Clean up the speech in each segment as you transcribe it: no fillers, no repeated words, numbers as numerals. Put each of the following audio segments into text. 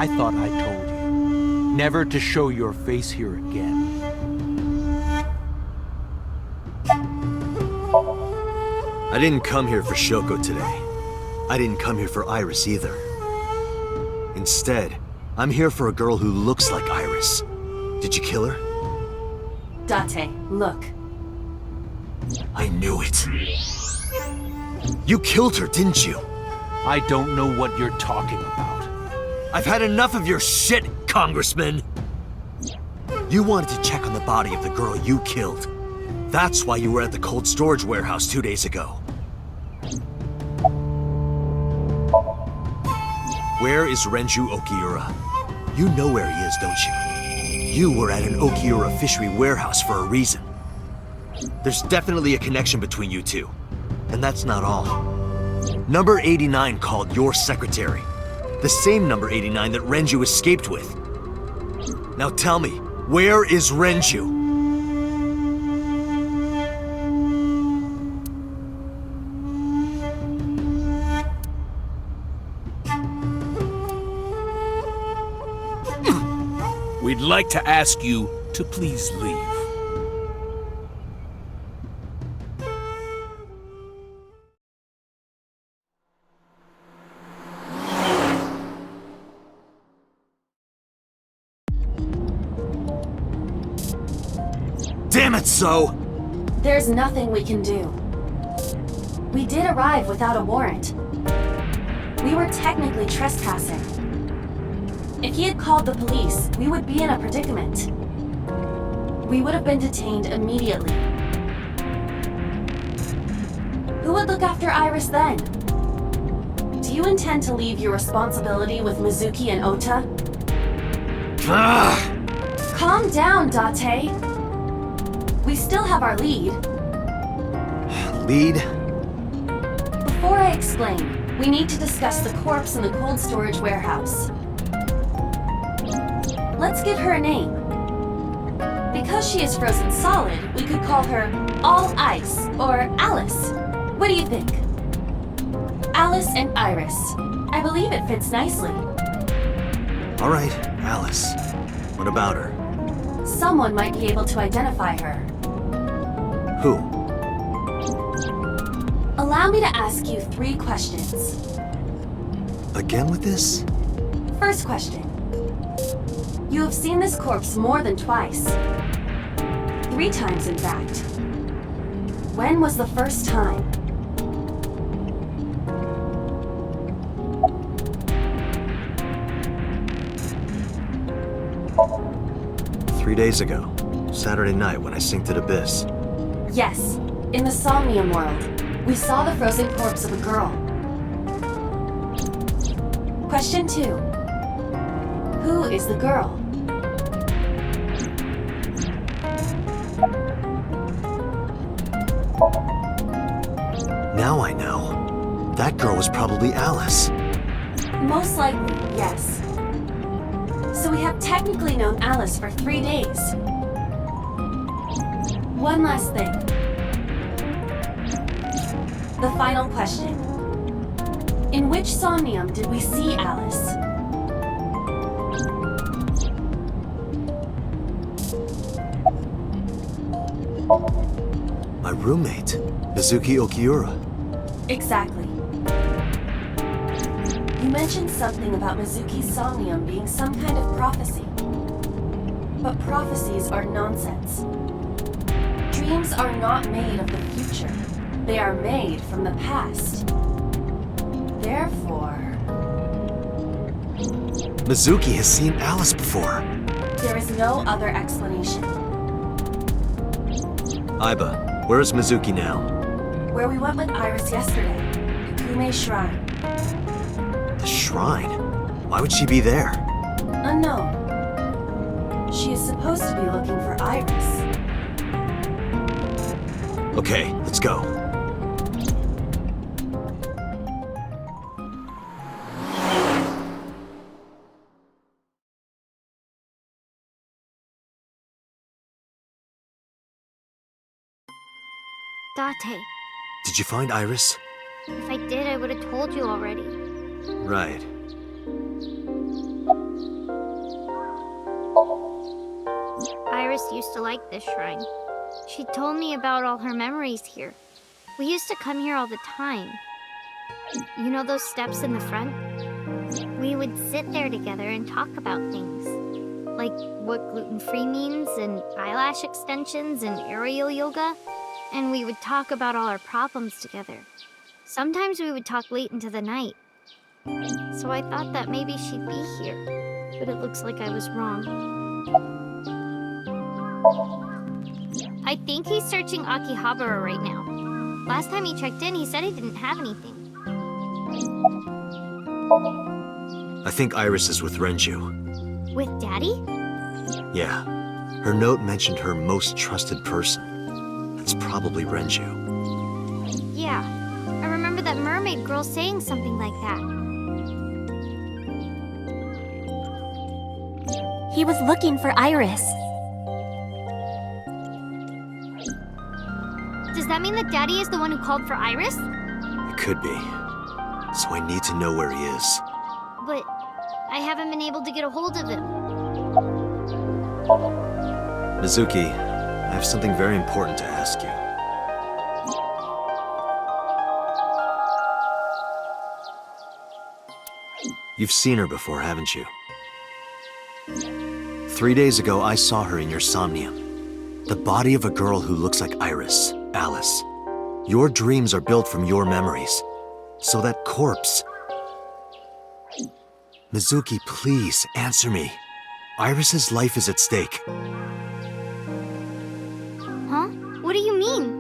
I thought I told you never to show your face here again. I didn't come here for Shoko today. I didn't come here for Iris either. Instead, I'm here for a girl who looks like Iris. Did you kill her? Date, look. I knew it. You killed her, didn't you? I don't know what you're talking about. I've had enough of your shit, Congressman! You wanted to check on the body of the girl you killed. That's why you were at the cold storage warehouse 2 days ago. Where is Renju Okiura? You know where he is, don't you? You were at an Okiura fishery warehouse for a reason. There's definitely a connection between you two. And that's not all. Number 89 called your secretary. The same number 89 that Renju escaped with. Now tell me, where is Renju? We'd like to ask you to please leave. Damn it, So! There's nothing we can do. We did arrive without a warrant. We were technically trespassing. If he had called the police, we would be in a predicament. We would have been detained immediately. Who would look after Iris then? Do you intend to leave your responsibility with Mizuki and Ota? Ugh. Calm down, Date. We still have our lead. Lead? Before I explain, we need to discuss the corpse in the cold storage warehouse. Let's give her a name. Because she is frozen solid, we could call her All Ice or Alice. What do you think? Alice and Iris. I believe it fits nicely. All right, Alice. What about her? Someone might be able to identify her. Who? Allow me to ask you 3 questions. Again with this? First question. You have seen this corpse more than twice. 3 times, in fact. When was the first time? Three days ago. Saturday night when I synced at Abyss. Yes, in the Somnium world, we saw the frozen corpse of a girl. Question 2. Who is the girl? Now I know. That girl was probably Alice. Most likely, yes. So we have technically known Alice for 3 days. One last thing. The final question. In which Somnium did we see Alice? My roommate, Mizuki Okiura. Exactly. You mentioned something about Mizuki's Somnium being some kind of prophecy. But prophecies are nonsense. Dreams are not made of the future. They are made from the past. Therefore, Mizuki has seen Alice before. There is no other explanation. Aiba, where is Mizuki now? Where we went with Iris yesterday, Hitomi Shrine. The shrine? Why would she be there? Unknown. She is supposed to be looking for Iris. Okay, let's go. Date, Did you find Iris? if I did, I would have told you already. Right. Iris used to like this shrine. She told me about all her memories here. We used to come here all the time. You know those steps in the front? We would sit there together and talk about things. Like what gluten-free means, and eyelash extensions, and aerial yoga. And we would talk about all our problems together. Sometimes we would talk late into the night. So I thought that maybe she'd be here. But it looks like I was wrong. I think he's searching Akihabara right now. Last time he checked in, he said he didn't have anything. I think Iris is with Renju. With Daddy? Yeah. Her note mentioned her most trusted person. That's probably Renju. Yeah. I remember that mermaid girl saying something like that. He was looking for Iris. Does that mean that Daddy is the one who called for Iris? It could be. So I need to know where he is. But I haven't been able to get a hold of him. Mizuki, I have something very important to ask you. You've seen her before, haven't you? 3 days ago, I saw her in your Somnium. The body of a girl who looks like Iris, Alice. Your dreams are built from your memories. So that corpse... Mizuki, please, answer me. Iris's life is at stake. Huh? What do you mean?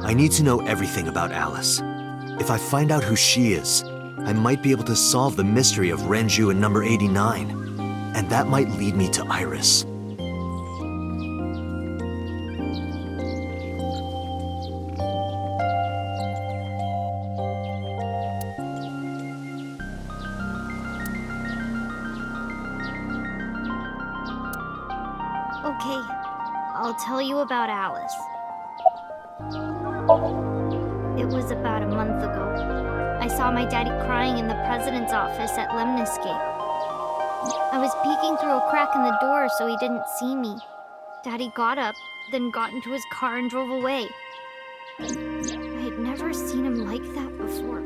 I need to know everything about Alice. If I find out who she is, I might be able to solve the mystery of Renju and number 89. And that might lead me to Iris. Okay, I'll tell you about Alice. It was about a month ago. I saw my daddy crying in the president's office at Lemniscape. I was peeking through a crack in the door so he didn't see me. Daddy got up, then got into his car and drove away. I had never seen him like that before.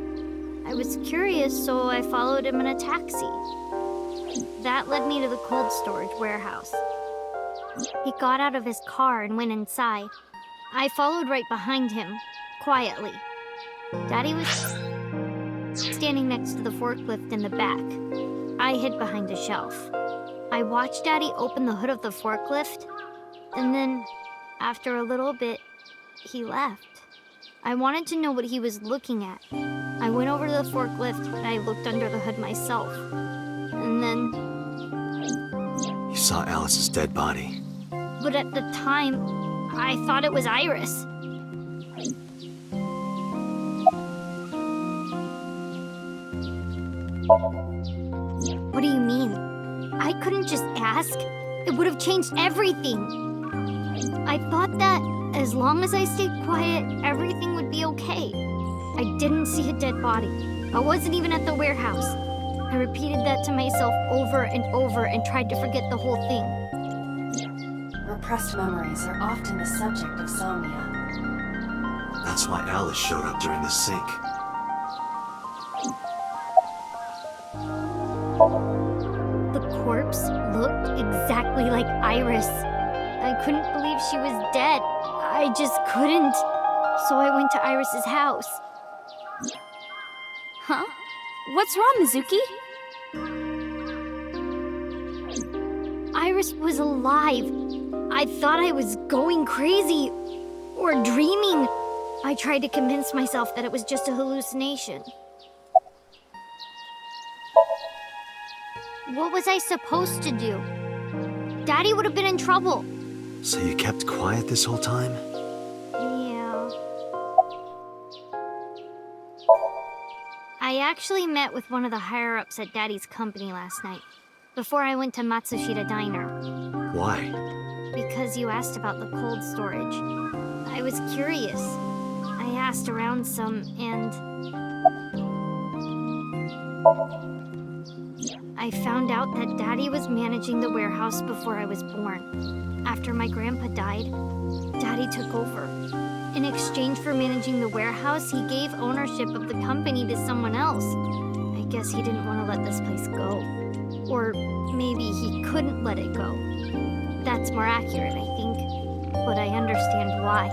I was curious, so I followed him in a taxi. That led me to the cold storage warehouse. He got out of his car and went inside. I followed right behind him, quietly. Daddy was standing next to the forklift in the back. I hid behind a shelf. I watched Daddy open the hood of the forklift, and then, after a little bit, he left. I wanted to know what he was looking at. I went over to the forklift and I looked under the hood myself. And then... You saw Alice's dead body. But at the time, I thought it was Iris. What do you mean? I couldn't just ask. It would have changed everything. I thought that as long as I stayed quiet, everything would be okay. I didn't see a dead body. I wasn't even at the warehouse. I repeated that to myself over and over and tried to forget the whole thing. Repressed memories are often the subject of somnia. That's why Alice showed up during the sync. The corpse looked exactly like Iris. I couldn't believe she was dead. I just couldn't. So I went to Iris's house. Huh? What's wrong, Mizuki? Iris was alive. I thought I was going crazy or dreaming. I tried to convince myself that it was just a hallucination. What was I supposed to do? Daddy would have been in trouble. So you kept quiet this whole time? Yeah. I actually met with one of the higher-ups at Daddy's company last night, before I went to Matsushita Diner. Why? Because you asked about the cold storage. I was curious. I asked around some, and I found out that Daddy was managing the warehouse before I was born. After my grandpa died, Daddy took over. In exchange for managing the warehouse, he gave ownership of the company to someone else. I guess he didn't want to let this place go. Or maybe he couldn't let it go. That's more accurate, I think. But I understand why.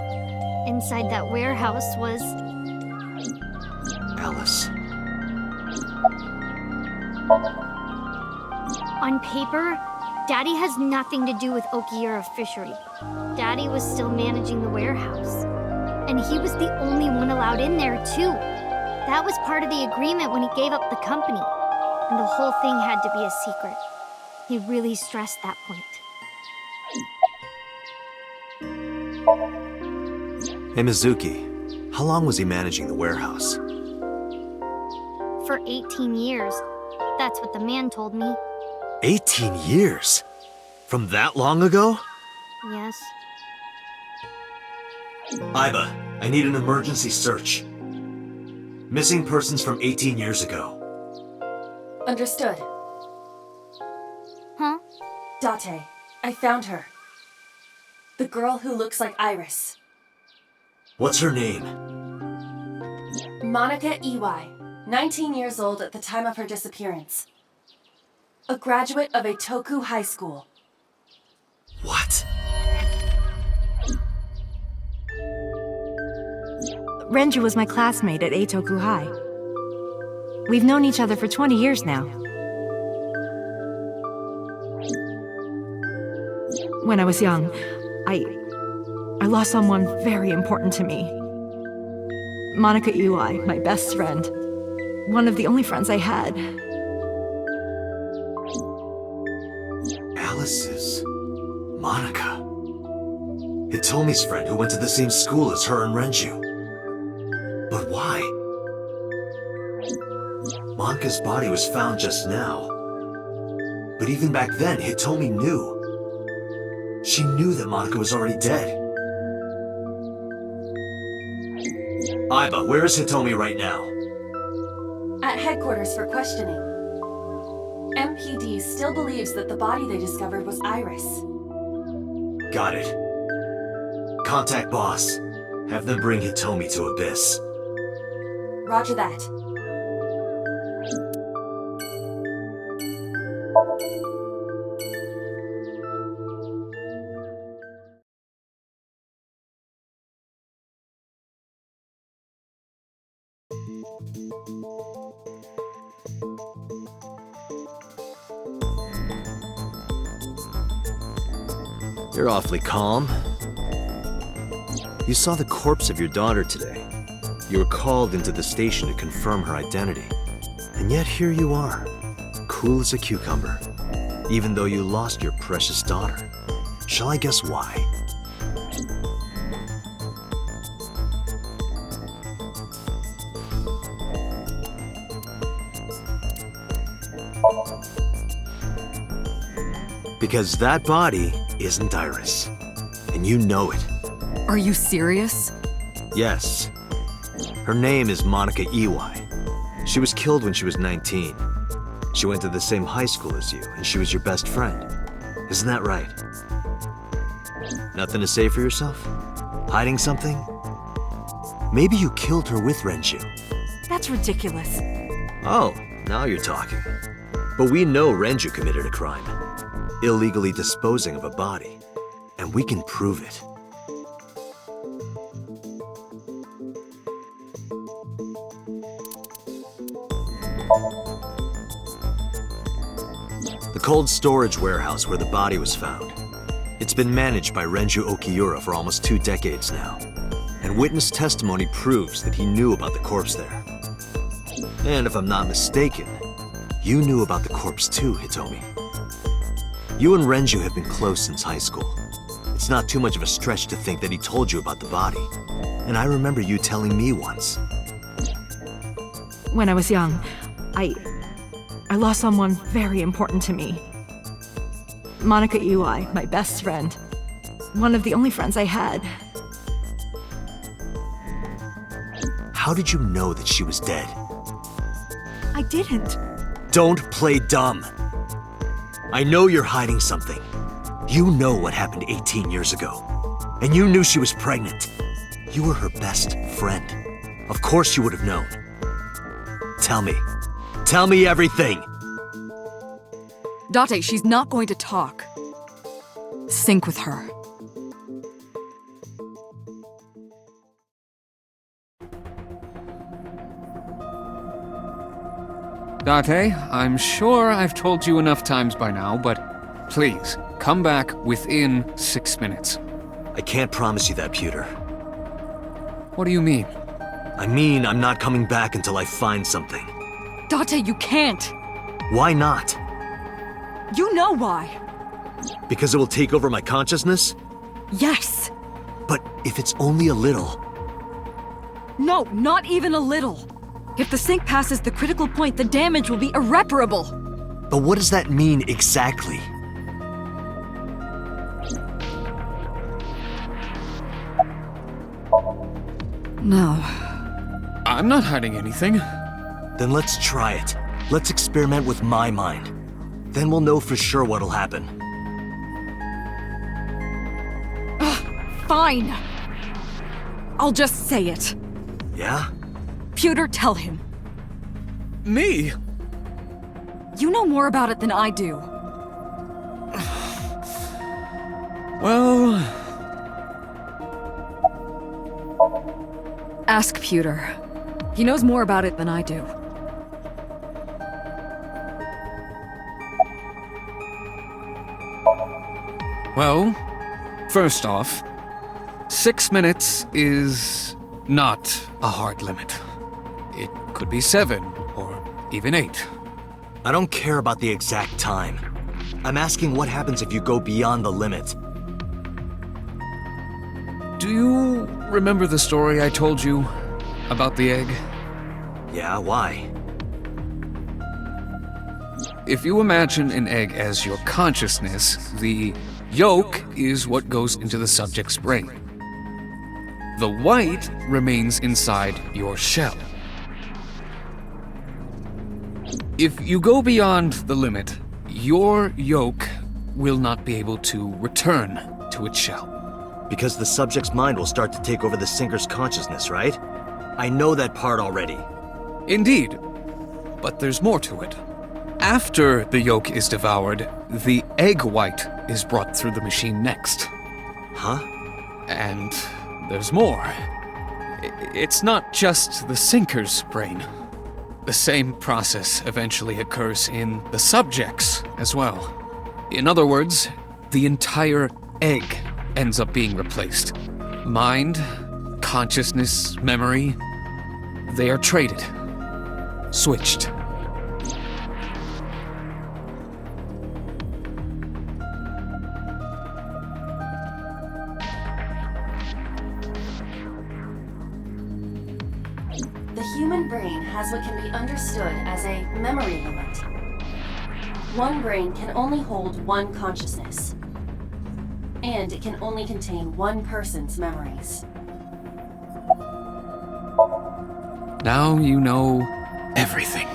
Inside that warehouse was... Alice. On paper, Daddy has nothing to do with Okiura Fishery. Daddy was still managing the warehouse. And he was the only one allowed in there, too. That was part of the agreement when he gave up the company. And the whole thing had to be a secret. He really stressed that point. Hey, Mizuki. How long was he managing the warehouse? For 18 years. That's what the man told me. 18 years? From that long ago? Yes. Iba, I need an emergency search. Missing persons from 18 years ago. Understood. Huh? Date, I found her. The girl who looks like Iris. What's her name? Monica Iwai, 19 years old at the time of her disappearance. A graduate of Eitoku High School. What? Renju was my classmate at Eitoku High. We've known each other for 20 years now. When I was young, I lost someone very important to me. Monica Iwai, my best friend. One of the only friends I had. Alice is... Monica. Hitomi's friend who went to the same school as her and Renju. But why? Monica's body was found just now. But even back then, Hitomi knew. She knew that Monica was already dead. Iba, where is Hitomi right now? At headquarters for questioning. MPD still believes that the body they discovered was Iris. Got it. Contact boss. Have them bring Hitomi to Abyss. Roger that. You're awfully calm. You saw the corpse of your daughter today. You were called into the station to confirm her identity. And yet here you are, cool as a cucumber, even though you lost your precious daughter. Shall I guess why? Because that body isn't Iris. And you know it. Are you serious? Yes. Her name is Monica Iwai. She was killed when she was 19. She went to the same high school as you, and she was your best friend. Isn't that right? Nothing to say for yourself? Hiding something? Maybe you killed her with Renju. That's ridiculous. Oh, now you're talking. But we know Renju committed a crime. Illegally disposing of a body. And we can prove it. The cold storage warehouse where the body was found. It's been managed by Renju Okiura for almost 2 decades now. And witness testimony proves that he knew about the corpse there. And if I'm not mistaken, you knew about the corpse too, Hitomi. You and Renju have been close since high school. It's not too much of a stretch to think that he told you about the body. And I remember you telling me once. When I was young, I lost someone very important to me. Monica Iwai, my best friend. One of the only friends I had. How did you know that she was dead? I didn't. Don't play dumb. I know you're hiding something. You know what happened 18 years ago. And you knew she was pregnant. You were her best friend. Of course you would have known. Tell me. Tell me everything! Date, she's not going to talk. Sync with her. Date, I'm sure I've told you enough times by now, but please, come back within 6 minutes. I can't promise you that, Pewter. What do you mean? I mean, I'm not coming back until I find something. Date, you can't! Why not? You know why. Because it will take over my consciousness? Yes! But if it's only a little... No, not even a little. If the sync passes the critical point, the damage will be irreparable. But what does that mean exactly? No. I'm not hiding anything. Then let's try it. Let's experiment with my mind. Then we'll know for sure what'll happen. Fine. I'll just say it. Yeah? Pewter, tell him. Me? You know more about it than I do. Well... Ask Pewter. He knows more about it than I do. Well, first off, 6 minutes is not a hard limit. It could be 7, or even 8. I don't care about the exact time. I'm asking what happens if you go beyond the limit. Do you remember the story I told you about the egg? Yeah, why? If you imagine an egg as your consciousness, the yolk is what goes into the subject's brain. The white remains inside your shell. If you go beyond the limit, your yolk will not be able to return to its shell. Because the subject's mind will start to take over the sinker's consciousness, right? I know that part already. Indeed, but there's more to it. After the yolk is devoured, the egg white is brought through the machine next. Huh? And there's more. It's not just the sinker's brain. The same process eventually occurs in the subject's as well. In other words, the entire egg ends up being replaced. Mind, consciousness, memory, they are traded. Switched. The human brain has what can be understood as a memory limit. One brain can only hold one consciousness. And it can only contain one person's memories. Now you know everything.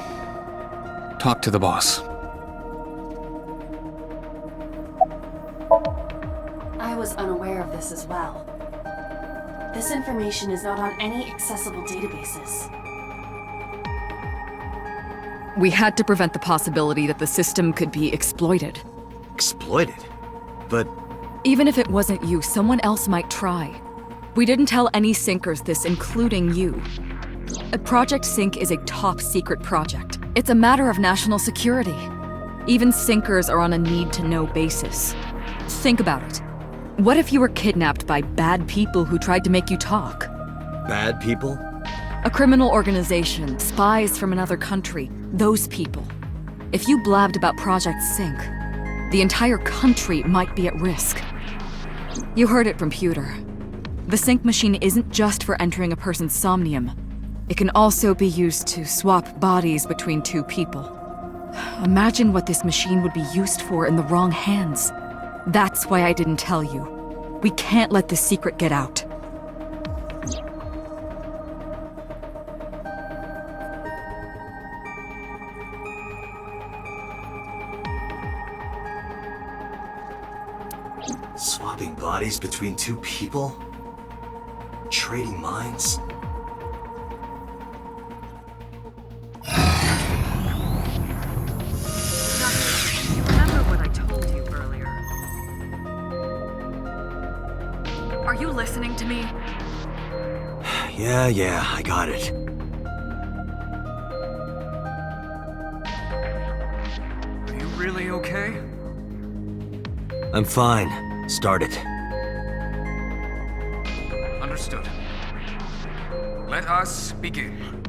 talk to the boss. I was unaware of this as well. This information is not on any accessible databases. We had to prevent the possibility that the system could be exploited. Exploited? But Even if it wasn't you, someone else might try. We didn't tell any Syncers this, including you. Project Sync is a top-secret project. It's a matter of national security. Even Syncers are on a need-to-know basis. Think about it. What if you were kidnapped by bad people who tried to make you talk? bad people? A criminal organization, spies from another country, those people. If you blabbed about Project Sync, the entire country might be at risk. You heard it from Pewter. The Sync machine isn't just for entering a person's Somnium. It can also be used to swap bodies between two people. Imagine what this machine would be used for in the wrong hands. That's why I didn't tell you. We can't let this secret get out. Swapping bodies between two people? Trading minds? You remember what I told you earlier? Are you listening to me? Yeah, I got it. Are you really okay? I'm fine. Start it. Understood. Let us begin.